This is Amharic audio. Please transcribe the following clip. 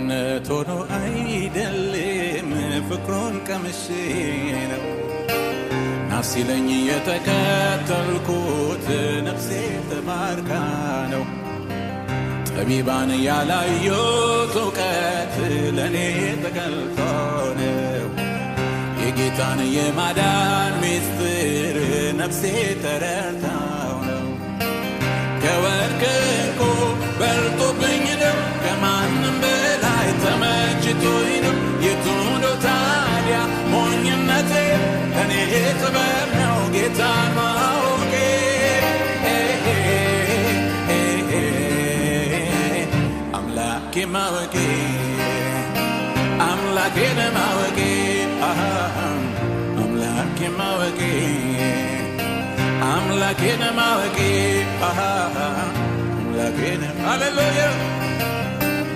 ደግነት ሆኖ አይደለም ፍቅሩን ቀምሼ ነው ናሲለኝ የተከተልኩት ነፍሴ ተማርካ ነው ጠቢባን ያላዩት እውቀት ለኔ ተገልጦ ነው የጌታን የማዳን ምስጢር ነፍሴ ተረድታው ነው ከወርቅ ዕንቁ በልጦብኝ ነው ከማንም በላይ ተመችቶኝ ነው የቱ ነው ታዲያ ሞኝነቴ ከኔ ጥበብ ነው ጌታን ማወቄ አምላኬ ማወቄ አምላኬን ማወቄ አምላኬ ማወቄ አምላኬን ማወቄ አምላኬን ሃሌሉያ